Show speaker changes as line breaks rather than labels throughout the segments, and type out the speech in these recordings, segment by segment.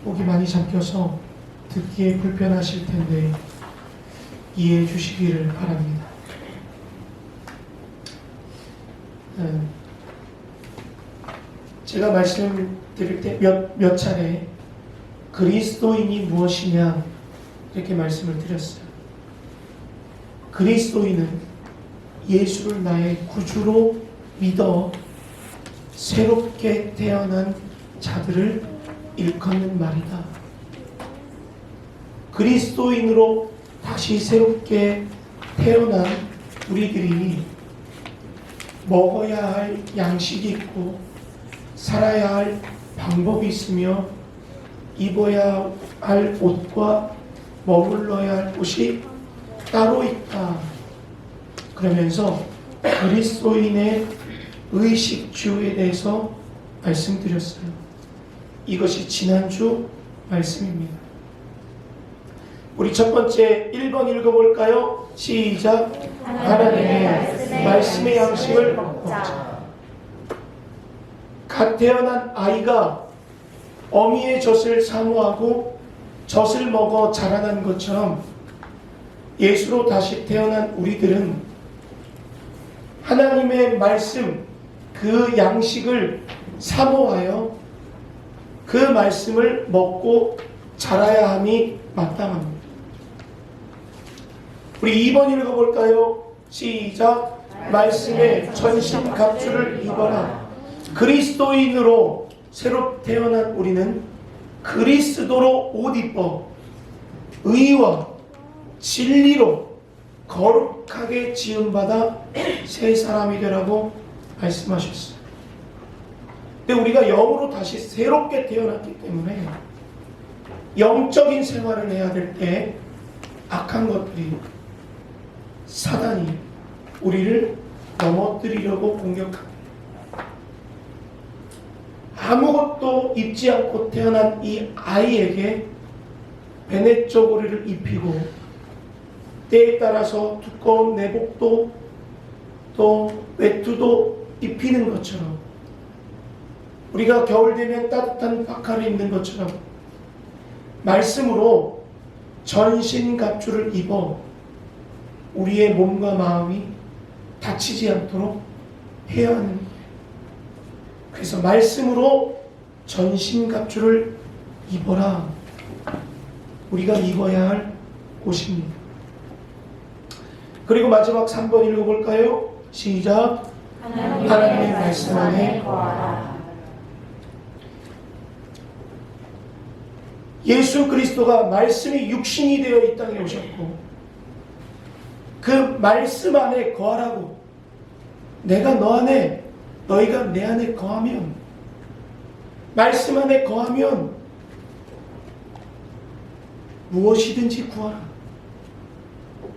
목이 많이 잠겨서 듣기에 불편하실 텐데 이해해 주시기를 바랍니다. 제가 말씀드릴 때 몇 차례 그리스도인이 무엇이냐 이렇게 말씀을 드렸어요. 그리스도인은 예수를 나의 구주로 믿어 새롭게 태어난 자들을 일컫는 말이다. 그리스도인으로 다시 새롭게 태어난 우리들이 먹어야 할 양식이 있고 살아야 할 방법이 있으며 입어야 할 옷과 머물러야 할 곳이 따로 있다. 그러면서 그리스도인의 의식주에 대해서 말씀드렸어요. 이것이 지난주 말씀입니다. 우리 첫 번째 1번 읽어볼까요? 시작. 하나님의 말씀의 양식을 먹자. 갓 태어난 아이가 어미의 젖을 사모하고 젖을 먹어 자라난 것처럼 예수로 다시 태어난 우리들은 하나님의 말씀, 그 양식을 사모하여 그 말씀을 먹고 자라야 함이 마땅합니다. 우리 2번 읽어볼까요? 시작. 말씀의 전신갑주를 입어라. 그리스도인으로 새로 태어난 우리는 그리스도로 옷 입어 의와 진리로 거룩하게 지음받아 새 사람이 되라고 말씀하셨어요. 근데 우리가 영으로 다시 새롭게 태어났기 때문에 영적인 생활을 해야 될 때 악한 것들이 사단이 우리를 넘어뜨리려고 공격합니다. 아무것도 입지 않고 태어난 이 아이에게 베네 쪼고리를 입히고 때에 따라서 두꺼운 내복도 또 외투도 입히는 것처럼 우리가 겨울 되면 따뜻한 파카를 입는 것처럼 말씀으로 전신갑주를 입어 우리의 몸과 마음이 다치지 않도록 해야 하는 거예요. 그래서 말씀으로 전신갑주를 입어라. 우리가 입어야 할 옷입니다. 그리고 마지막 3번 읽어볼까요? 시작. 하나님의 말씀 안에 거하라. 예수 그리스도가 말씀이 육신이 되어 이 땅에 오셨고 그 말씀 안에 거하라고. 내가 너 안에, 너희가 내 안에 거하면, 말씀 안에 거하면 무엇이든지 구하라.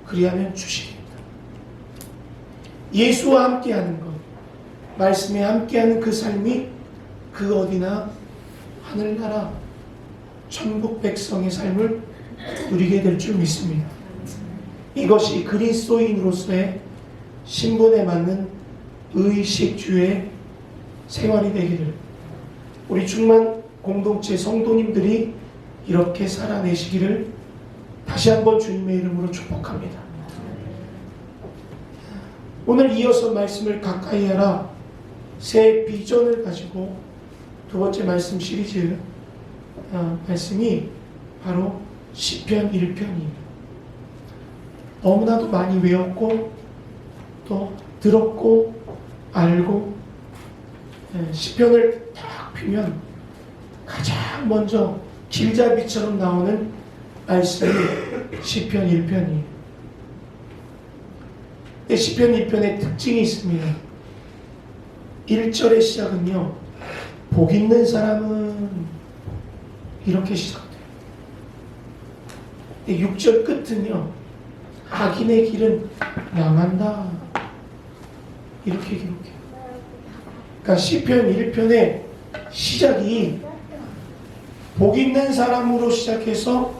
그리하면 주시겠다. 예수와 함께하는 것, 말씀에 함께하는 그 삶이 그 어디나 하늘나라 천국 백성의 삶을 누리게 될 줄 믿습니다. 이것이 그리스도인으로서의 신분에 맞는 의식주의 생활이 되기를 우리 충만 공동체 성도님들이 이렇게 살아내시기를 다시 한번 주님의 이름으로 축복합니다. 오늘 이어서 말씀을 가까이 하라 새 비전을 가지고 두 번째 말씀 시리즈 말씀이 바로 시편 1편입니다. 너무나도 많이 외웠고 또 들었고 알고 시편을 딱 펴면 가장 먼저 길잡이처럼 나오는 말씀이 시편 1편이에요. 시편 1편의 특징이 있습니다. 1절의 시작은요, 복 있는 사람은 이렇게 시작돼요. 6절 끝은요, 악인의 길은 망한다 이렇게 기록해요. 그러니까 시편 1편의 시작이 복 있는 사람으로 시작해서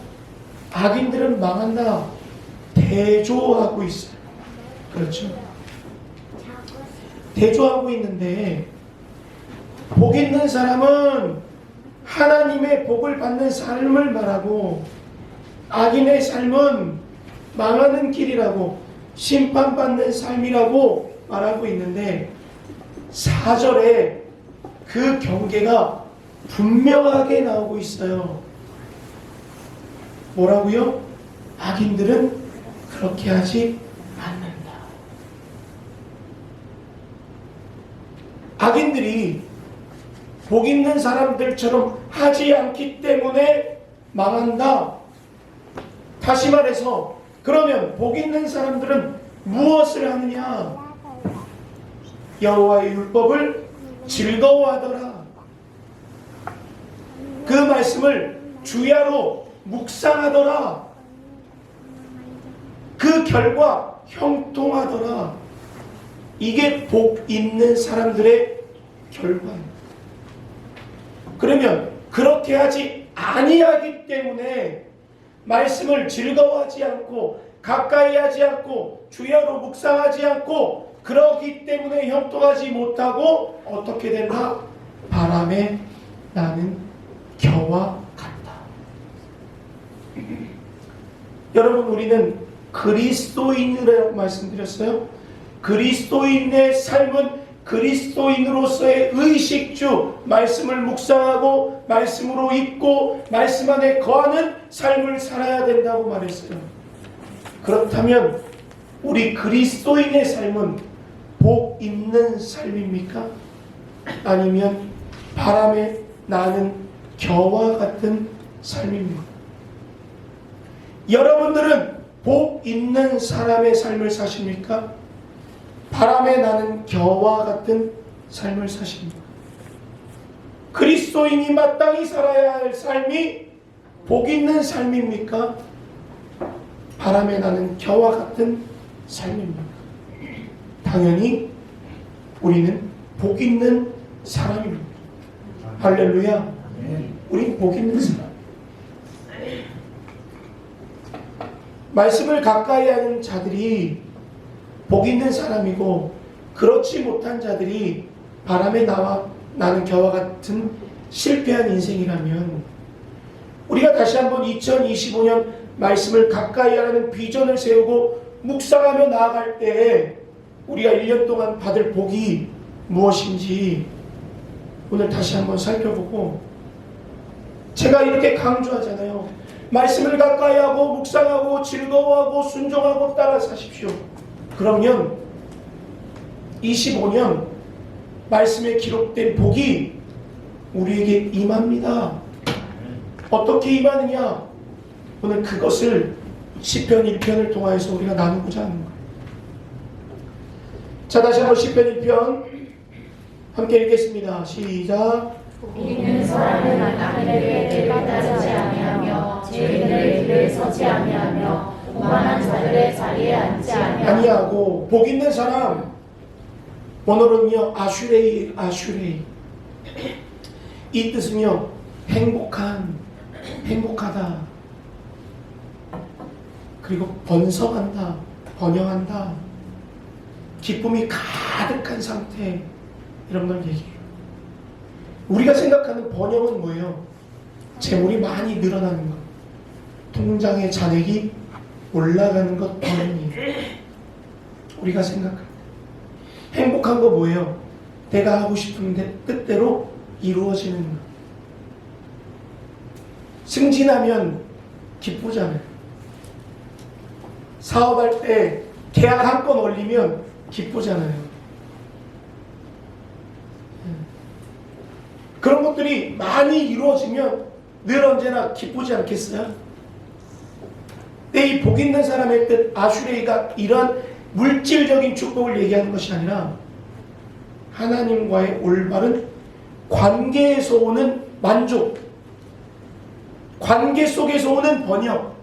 악인들은 망한다 대조하고 있어요. 그렇죠? 대조하고 있는데 복 있는 사람은 하나님의 복을 받는 삶을 말하고 악인의 삶은 망하는 길이라고 심판받는 삶이라고 말하고 있는데 4절에 그 경계가 분명하게 나오고 있어요. 뭐라고요? 악인들은 그렇게 하지 않는다. 악인들이 복 있는 사람들처럼 하지 않기 때문에 망한다. 다시 말해서 그러면 복 있는 사람들은 무엇을 하느냐? 여호와의 율법을 즐거워하더라. 그 말씀을 주야로 묵상하더라. 그 결과 형통하더라. 이게 복 있는 사람들의 결과입니다. 그러면 그렇게 하지 아니하기 때문에 말씀을 즐거워하지 않고 가까이 하지 않고 주야로 묵상하지 않고 그러기 때문에 형통하지 못하고 어떻게 된다? 바람에 나는 겨와 같다. 여러분, 우리는 그리스도인이라고 말씀드렸어요. 그리스도인의 삶은 그리스도인으로서의 의식주, 말씀을 묵상하고 말씀으로 입고 말씀 안에 거하는 삶을 살아야 된다고 말했어요. 그렇다면 우리 그리스도인의 삶은 복 있는 삶입니까? 아니면 바람에 나는 겨와 같은 삶입니까? 여러분들은 복 있는 사람의 삶을 사십니까? 바람에 나는 겨와 같은 삶을 사십니까? 그리스도인이 마땅히 살아야 할 삶이 복 있는 삶입니까? 바람에 나는 겨와 같은 삶입니까? 당연히 우리는 복 있는 사람입니다. 할렐루야. 우린 복 있는 사람. 말씀을 가까이 하는 자들이 복 있는 사람이고 그렇지 못한 자들이 바람에 나는 겨와 같은 실패한 인생이라면 우리가 다시 한번 2025년 말씀을 가까이 하는 비전을 세우고 묵상하며 나아갈 때 우리가 1년 동안 받을 복이 무엇인지 오늘 다시 한번 살펴보고, 제가 이렇게 강조하잖아요. 말씀을 가까이 하고 묵상하고 즐거워하고 순종하고 따라 사십시오. 그러면 25년 말씀에 기록된 복이 우리에게 임합니다. 어떻게 임하느냐? 오늘 그것을 시편 1편을 통하여서 우리가 나누고자 하는 거예요. 자, 다시 한번 시편 1편 함께 읽겠습니다. 시작.
복 있는 사람은 악인에게 길을 따르지 아니하며 죄인의 길에 서지 아니하며 오만한 자들의 자리에 앉지
아니하고, 복 있는 사람, 원어로는요 아슈레이. 이 뜻은요 행복하다, 그리고 번성한다, 번영한다, 기쁨이 가득한 상태, 이런 걸 얘기해요. 우리가 생각하는 번영은 뭐예요? 재물이 많이 늘어나는 것, 통장의 잔액이 올라가는 것 번영이에요. 우리가 생각하는 행복한 거 뭐예요? 내가 하고 싶은 뜻대로 이루어지는 것. 승진하면 기쁘잖아요. 사업할 때 계약 한 건 올리면 기쁘잖아요. 그런 것들이 많이 이루어지면 늘 언제나 기쁘지 않겠어요? 근데 이 복 있는 사람의 뜻 아슈레이가 이런 물질적인 축복을 얘기하는 것이 아니라 하나님과의 올바른 관계에서 오는 만족, 관계 속에서 오는 번영,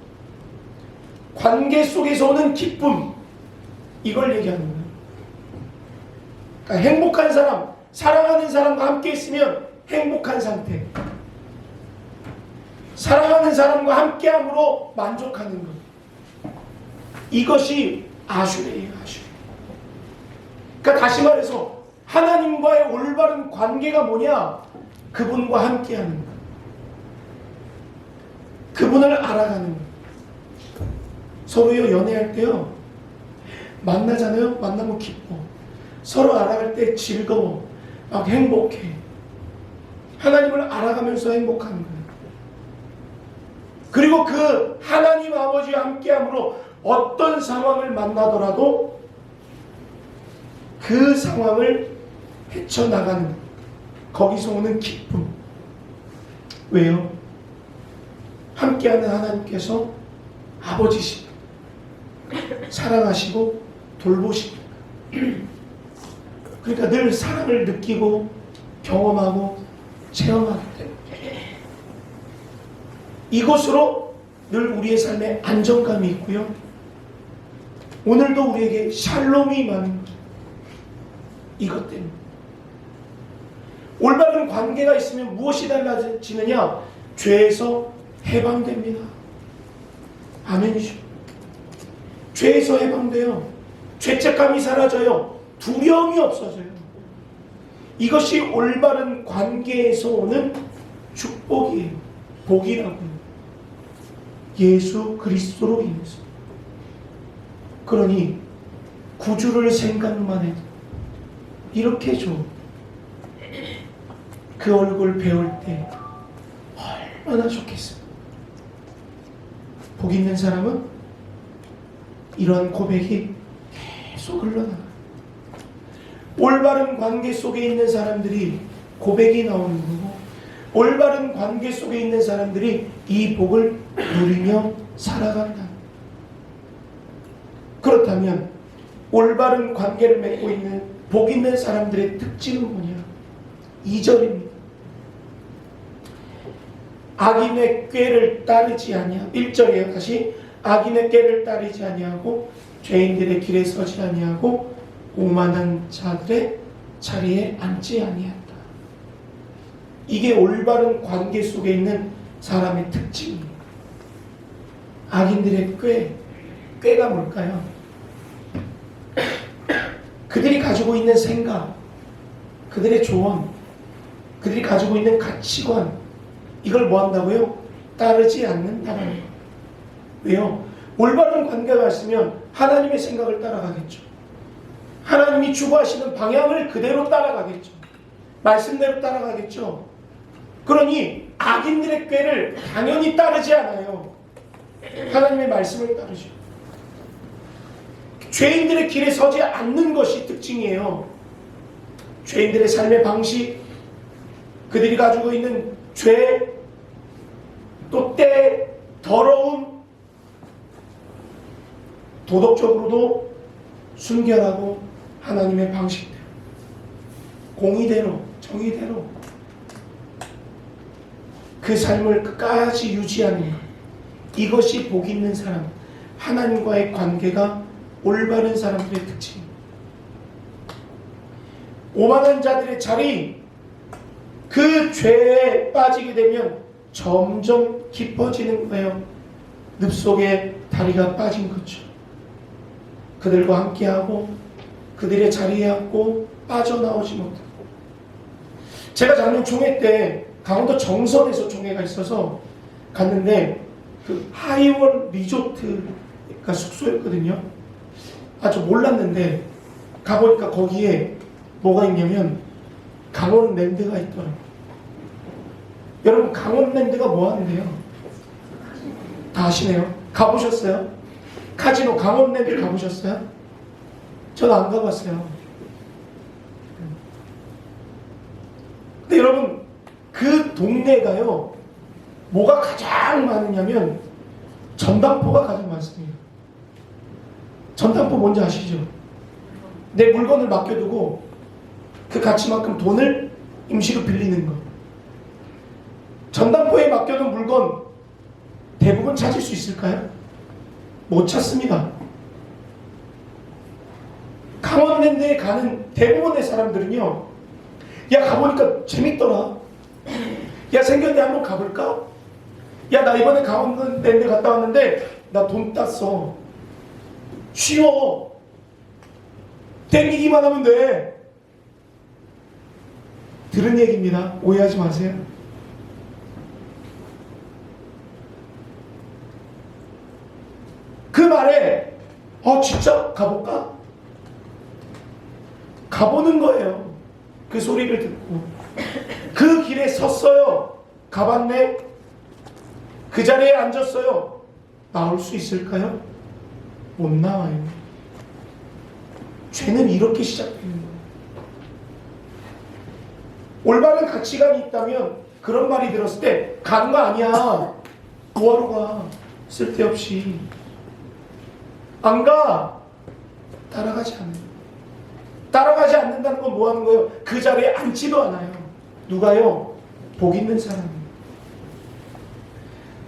관계 속에서 오는 기쁨, 이걸 얘기하는 거예요. 그러니까 행복한 사람, 사랑하는 사람과 함께 있으면 행복한 상태, 사랑하는 사람과 함께함으로 만족하는 것, 이것이 아슈레예요. 아슈레. 그러니까 다시 말해서 하나님과의 올바른 관계가 뭐냐? 그분과 함께하는 것. 그분을 알아가는 거예요. 서로요 연애할 때요 만나잖아요. 만나면 기뻐. 서로 알아갈 때 즐거워. 막 행복해. 하나님을 알아가면서 행복하는 거예요. 그리고 그 하나님 아버지와 함께함으로 어떤 상황을 만나더라도 그 상황을 헤쳐나가는 거기서 오는 기쁨. 왜요? 함께하는 하나님께서 아버지십니다. 사랑하시고 돌보십니다. 그러니까 늘 사랑을 느끼고 경험하고 체험하기 때문에 이것으로 늘 우리의 삶에 안정감이 있고요. 오늘도 우리에게 샬롬이 많은 거죠. 이것 때문에. 올바른 관계가 있으면 무엇이 달라지느냐? 죄에서 해방됩니다. 아멘이죠. 죄에서 해방돼요. 죄책감이 사라져요. 두려움이 없어져요. 이것이 올바른 관계에서 오는 축복이에요. 복이라고요. 예수 그리스도로 인해서. 그러니 구주를 생각만 해도 이렇게 좋은 그 얼굴 배울 때 얼마나 좋겠어요. 복 있는 사람은 이런 고백이 계속 흘러나가요. 올바른 관계 속에 있는 사람들이 고백이 나오는 거고, 올바른 관계 속에 있는 사람들이 이 복을 누리며 살아간다. 그렇다면 올바른 관계를 맺고 있는 복 있는 사람들의 특징은 뭐냐? 2절입니다. 악인의 꾀를 따르지 아니하고, 1절이에요. 다시 악인의 꾀를 따르지 아니하고 죄인들의 길에 서지 아니하고 오만한 자들의 자리에 앉지 아니한다. 이게 올바른 관계 속에 있는 사람의 특징이에요. 악인들의 꾀가 뭘까요? 그들이 가지고 있는 생각, 그들의 조언, 그들이 가지고 있는 가치관, 이걸 뭐 한다고요? 따르지 않는다는 거예요. 왜요? 올바른 관계가 있으면 하나님의 생각을 따라가겠죠. 하나님이 추구하시는 방향을 그대로 따라가겠죠. 말씀대로 따라가겠죠. 그러니 악인들의 꾀를 당연히 따르지 않아요. 하나님의 말씀을 따르죠. 죄인들의 길에 서지 않는 것이 특징이에요. 죄인들의 삶의 방식, 그들이 가지고 있는 죄, 또 때, 더러움, 도덕적으로도 순결하고 하나님의 방식대로, 공의대로, 정의대로 그 삶을 끝까지 유지하는 것, 이것이 복 있는 사람, 하나님과의 관계가 올바른 사람들의 특징입니다. 오만한 자들의 자리, 그 죄에 빠지게 되면 점점 깊어지는 거예요. 늪속에 다리가 빠진 것처럼. 그들과 함께하고 그들의 자리에 앉고 빠져나오지 못하고. 제가 작년 총회 때 강원도 정선에서 총회가 있어서 갔는데 그 하이원 리조트가 숙소였거든요. 저 몰랐는데 가보니까 거기에 뭐가 있냐면 강원랜드가 있더라고요. 여러분 강원랜드가 뭐 하는데요? 다 아시네요. 가보셨어요? 카지노 강원랜드 가보셨어요? 저는 안 가봤어요. 근데 여러분 그 동네가요 뭐가 가장 많으냐면 전당포가 가장 많습니다. 전당포 뭔지 아시죠? 내 물건을 맡겨두고 그 가치만큼 돈을 임시로 빌리는 거. 전당포에 맡겨둔 물건 대부분 찾을 수 있을까요? 못 찾습니다. 강원랜드에 가는 대부분의 사람들은요, 야 가보니까 재밌더라. 야 생겼네 한번 가볼까? 야 나 이번에 강원랜드 갔다 왔는데 나 돈 땄어. 쉬워. 땡기기만 하면 돼. 들은 얘기입니다. 오해하지 마세요. 진짜 가볼까? 가보는 거예요. 그 소리를 듣고 그 길에 섰어요. 가봤네. 그 자리에 앉았어요. 나올 수 있을까요? 못 나와요. 죄는 이렇게 시작되는 거예요. 올바른 가치관이 있다면 그런 말이 들었을 때 가는 거 아니야. 뭐하러 가? 쓸데없이. 안 가. 따라가지 않아요. 따라가지 않는다는 건 뭐 하는 거예요? 그 자리에 앉지도 않아요. 누가요? 복 있는 사람이에요.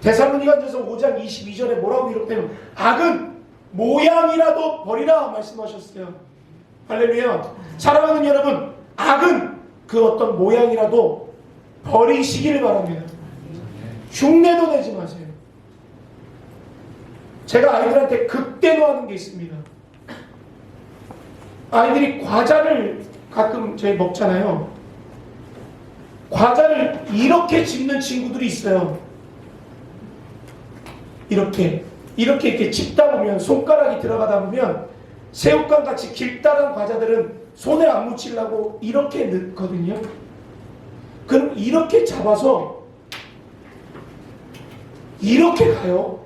데살로니가전서 5장 22절에 뭐라고 기록되면 악은 모양이라도 버리라 말씀하셨어요. 할렐루야. 사랑하는 여러분, 악은 그 어떤 모양이라도 버리시기를 바랍니다. 흉내도 내지 마세요. 제가 아이들한테 극대노하는 게 있습니다. 아이들이 과자를 가끔 저희 먹잖아요. 과자를 이렇게 집는 친구들이 있어요. 이렇게 집다 보면 손가락이 들어가다 보면 새우깡 같이 길다란 과자들은 손에 안 묻히려고 이렇게 넣거든요. 그럼 이렇게 잡아서 이렇게 가요.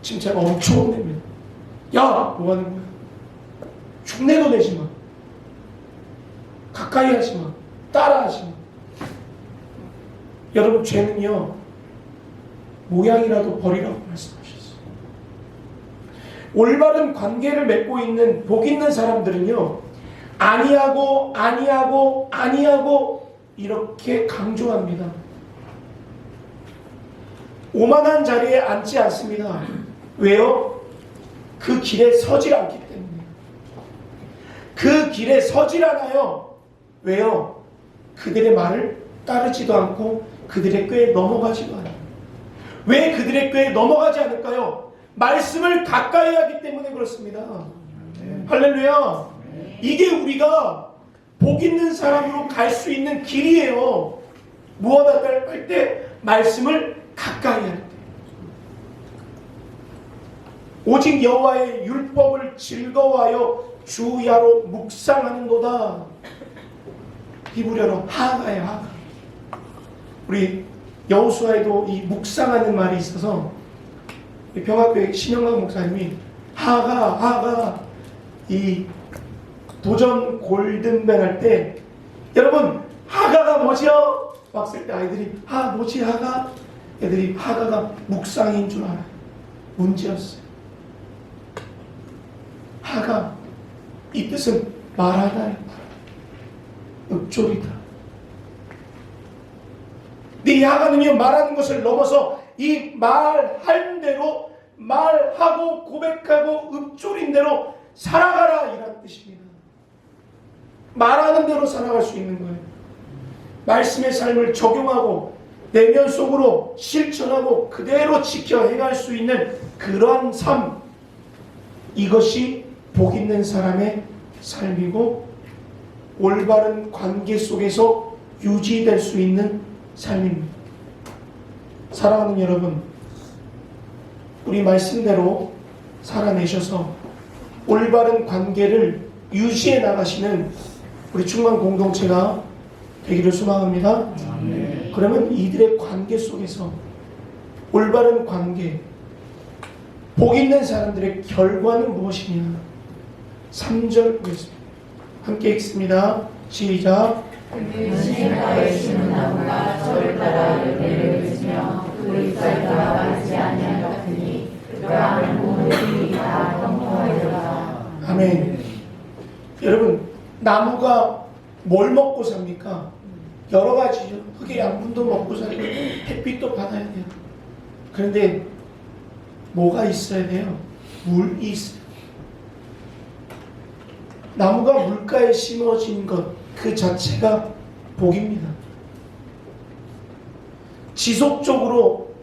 지금 제가 엄청 혼냅니다. 야! 뭐 하는 거야? 흉내도 내지 마. 가까이 하지 마. 따라 하지 마. 여러분, 죄는요, 모양이라도 버리라고 말씀하셨어요. 올바른 관계를 맺고 있는 복 있는 사람들은요, 아니하고 이렇게 강조합니다. 오만한 자리에 앉지 않습니다. 왜요? 그 길에 서질 않기 때문에. 그 길에 서질 않아요. 왜요? 그들의 말을 따르지도 않고 그들의 꾀에 넘어가지도 않아요. 왜 그들의 꾀에 넘어가지 않을까요? 말씀을 가까이 하기 때문에 그렇습니다. 할렐루야. 이게 우리가 복 있는 사람으로 갈 수 있는 길이에요. 무엇 할 때? 말씀을 가까이 할 때. 오직 여호와의 율법을 즐거워하여 주야로 묵상하는도다. 히브리어로 하가예요. 하가. 우리 여호수아에도 이 묵상하는 말이 있어서 평화교회 신영강 목사님이 하가 이 도전 골든벨 할 때 여러분 하가가 뭐지요? 막 쓸 때 아이들이 뭐지 하가? 애들이 하가가 묵상인 줄 알아요. 문제였어요. 하가 이 뜻은 말하다, 읊조리다. 네 하가는요 말하는 것을 넘어서 이 말한 대로 말하고 고백하고 읊조린 대로 살아가라 이란 뜻입니다. 말하는 대로 살아갈 수 있는 거예요. 말씀의 삶을 적용하고 내면 속으로 실천하고 그대로 지켜 해갈 수 있는 그러한 삶, 이것이 복 있는 사람의 삶이고 올바른 관계 속에서 유지될 수 있는 삶입니다. 사랑하는 여러분, 우리 말씀대로 살아내셔서 올바른 관계를 유지해 나가시는 우리 충만 공동체가 되기를 소망합니다. 그러면 이들의 관계 속에서 올바른 관계, 복 있는 사람들의 결과는 무엇이냐? 3절 보겠습니다. 함께 읽습니다. 시작.
신가의 심은 나무가 저를 따라 열매를 맺으며 그 잎사귀가 마르지 아니한 같으니 그가 모든 잎이 다 형통하리로다.
아멘. 여러분, 나무가 뭘 먹고 삽니까? 여러 가지죠. 흙의 양분도 먹고 살고 햇빛도 받아야 돼요. 그런데 뭐가 있어야 돼요? 물이 있어요. 나무가 물가에 심어진 것 그 자체가 복입니다. 지속적으로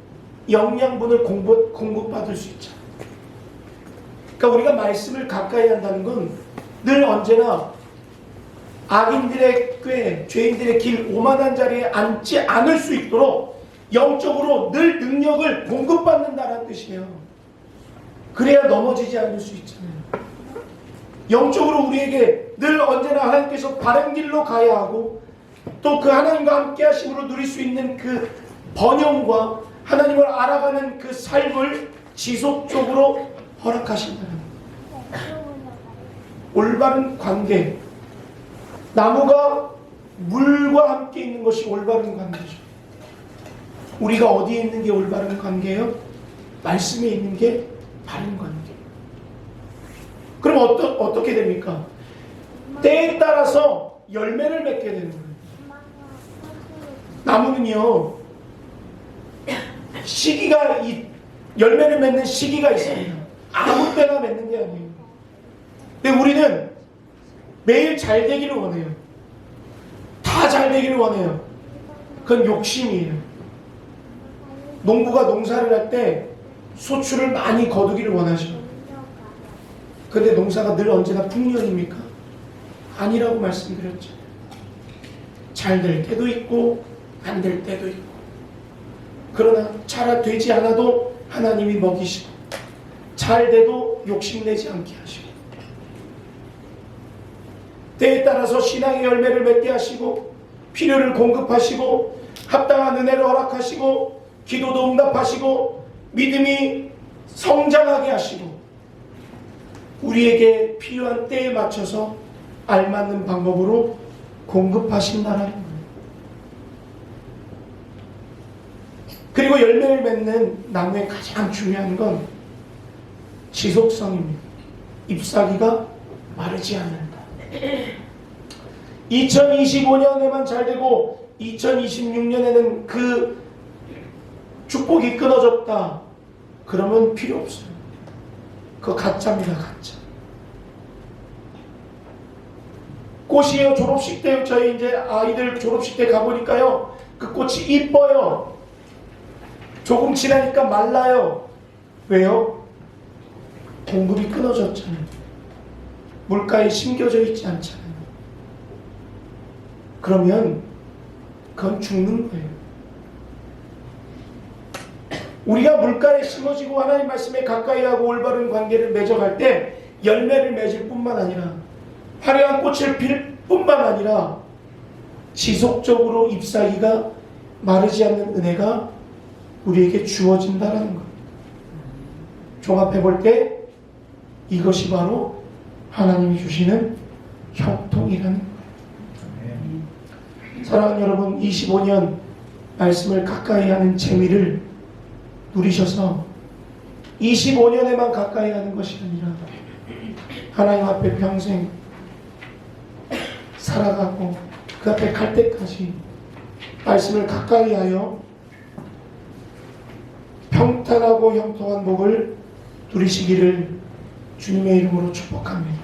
영양분을 공급받을 수 있잖아요. 그러니까 우리가 말씀을 가까이 한다는 건 늘 언제나 악인들의 꾀, 죄인들의 길, 오만한 자리에 앉지 않을 수 있도록 영적으로 늘 능력을 공급받는다는 뜻이에요. 그래야 넘어지지 않을 수 있잖아요. 영적으로 우리에게 늘 언제나 하나님께서 바른 길로 가야 하고 또 그 하나님과 함께 하심으로 누릴 수 있는 그 번영과 하나님을 알아가는 그 삶을 지속적으로 허락하신다는 올바른 관계. 나무가 물과 함께 있는 것이 올바른 관계죠. 우리가 어디에 있는 게 올바른 관계예요? 말씀에 있는 게 바른 관계. 그럼 어떻게 됩니까? 때에 따라서 열매를 맺게 되는 거예요. 나무는요, 열매를 맺는 시기가 있습니다. 아무 때나 맺는 게 아니에요. 근데 우리는 매일 잘 되기를 원해요. 다 잘 되기를 원해요. 그건 욕심이에요. 농부가 농사를 할 때 소출을 많이 거두기를 원하죠. 근데 농사가 늘 언제나 풍년입니까? 아니라고 말씀드렸죠. 잘 될 때도 있고 안 될 때도 있고. 그러나 잘 되지 않아도 하나님이 먹이시고 잘 돼도 욕심내지 않게 하시고 때에 따라서 신앙의 열매를 맺게 하시고 필요를 공급하시고 합당한 은혜를 허락하시고 기도도 응답하시고 믿음이 성장하게 하시고 우리에게 필요한 때에 맞춰서 알맞는 방법으로 공급하신다는 거예요. 그리고 열매를 맺는 나무의 가장 중요한 건 지속성입니다. 잎사귀가 마르지 않는다. 2025년에만 잘 되고 2026년에는 그 축복이 끊어졌다. 그러면 필요 없어요. 그거 가짜입니다. 가짜. 꽃이요. 졸업식 때 저희 이제 아이들 졸업식 때 가보니까요. 그 꽃이 이뻐요. 조금 지나니까 말라요. 왜요? 공급이 끊어졌잖아요. 물가에 심겨져 있지 않잖아요. 그러면 그건 죽는 거예요. 우리가 물가에 심어지고 하나님 말씀에 가까이 하고 올바른 관계를 맺어갈 때 열매를 맺을 뿐만 아니라 화려한 꽃을 필 뿐만 아니라 지속적으로 잎사귀가 마르지 않는 은혜가 우리에게 주어진다는 거예요. 종합해 볼 때 이것이 바로 하나님이 주시는 형통이라는 거예요. 사랑하는 여러분, 25년 말씀을 가까이 하는 재미를 누리셔서 25년에만 가까이 하는 것이 아니라 하나님 앞에 평생 살아가고 그 앞에 갈 때까지 말씀을 가까이 하여 평탄하고 형통한 복을 누리시기를 주님의 이름으로 축복합니다.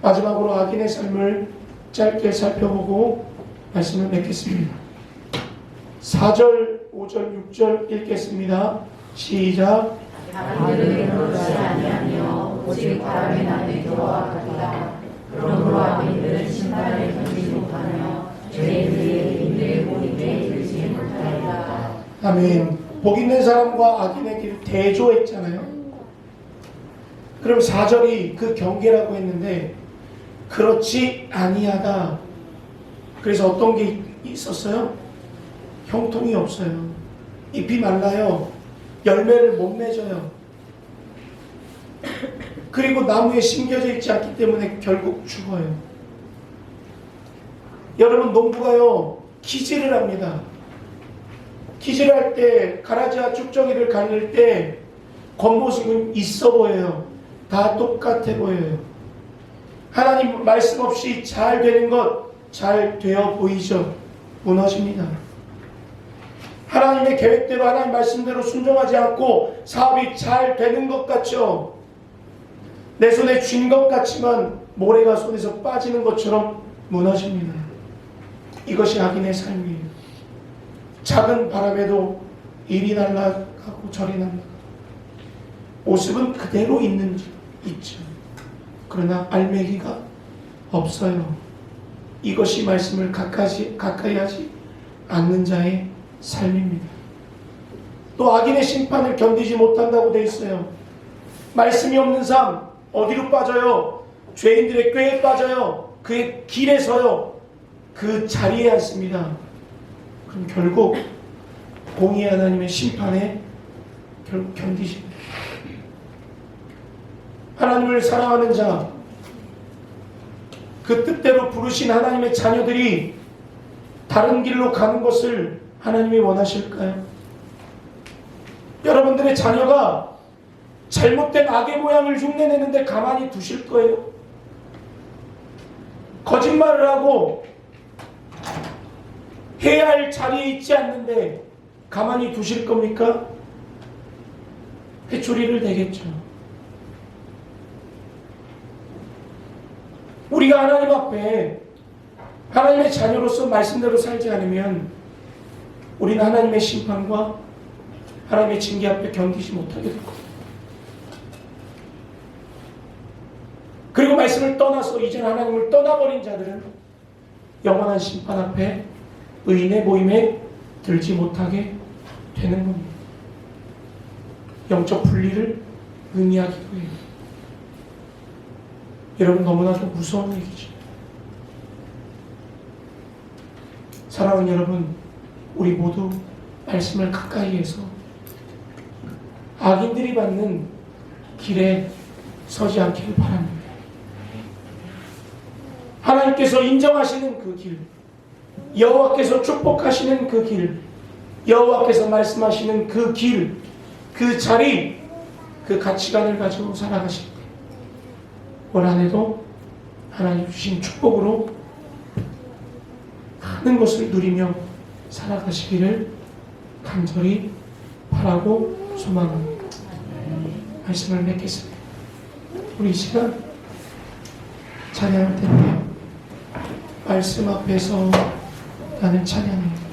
마지막으로 악인의 삶을 짧게 살펴보고 말씀을 맺겠습니다. 4절, 5절, 6절 읽겠습니다. 시작.
악인들은 그렇지 아니하며 오직 바람의 나는 여호와 같도다. 그러므로 악인들은 심판을 견디지 못하며 죄인들이 인들의 고립에 들지 못하리라.
아멘. 복 있는 사람과 악인의 길 대조했잖아요. 그럼 4절이 그 경계라고 했는데 그렇지 아니하다. 그래서 어떤 게 있었어요? 형통이 없어요. 잎이 말라요. 열매를 못 맺어요. 그리고 나무에 심겨져 있지 않기 때문에 결국 죽어요. 여러분, 농부가요 기지를 합니다. 기지를 할 때 가라지와 쭉정이를 갈릴 때 겉모습은 있어 보여요. 다 똑같아 보여요. 하나님 말씀 없이 잘 되는 것 잘 되어 보이죠? 무너집니다. 하나님의 계획대로 하나님 말씀대로 순종하지 않고 사업이 잘 되는 것 같죠? 내 손에 쥔 것 같지만 모래가 손에서 빠지는 것처럼 무너집니다. 이것이 악인의 삶이에요. 작은 바람에도 이리 날아가고 저리 날아가고 모습은 그대로 있죠. 그러나 알매기가 없어요. 이것이 말씀을 가까이 하지 않는 자의 삶입니다. 또 악인의 심판을 견디지 못한다고 되어 있어요. 말씀이 없는 삶, 어디로 빠져요? 죄인들의 꾀에 빠져요. 그의 길에 서요. 그 자리에 앉습니다. 그럼 결국 공의 하나님의 심판에 결국 견디십니다. 하나님을 사랑하는 자, 그 뜻대로 부르신 하나님의 자녀들이 다른 길로 가는 것을 하나님이 원하실까요? 여러분들의 자녀가 잘못된 악의 모양을 흉내내는데 가만히 두실 거예요? 거짓말을 하고 해야 할 자리에 있지 않는데 가만히 두실 겁니까? 회초리를 대겠죠. 우리가 하나님 앞에 하나님의 자녀로서 말씀대로 살지 않으면 우리는 하나님의 심판과 하나님의 징계 앞에 견디지 못하게 될 겁니다. 그리고 말씀을 떠나서 이제는 하나님을 떠나버린 자들은 영원한 심판 앞에 의인의 모임에 들지 못하게 되는 겁니다. 영적 분리를 의미하기도 해요. 여러분, 너무나도 무서운 얘기죠. 사랑하는 여러분, 우리 모두 말씀을 가까이 해서 악인들이 받는 길에 서지 않기를 바랍니다. 하나님께서 인정하시는 그 길, 여호와께서 축복하시는 그 길, 여호와께서 말씀하시는 그 길, 그 자리, 그 가치관을 가지고 살아가실 때 올 한 해도 하나님 주신 축복으로 많은 것을 누리며 살아가시기를 간절히 바라고 소망합니다. 말씀을 맺겠습니다. 우리 이 시간 찬양할 텐데요. 말씀 앞에서 나는 찬양입니다.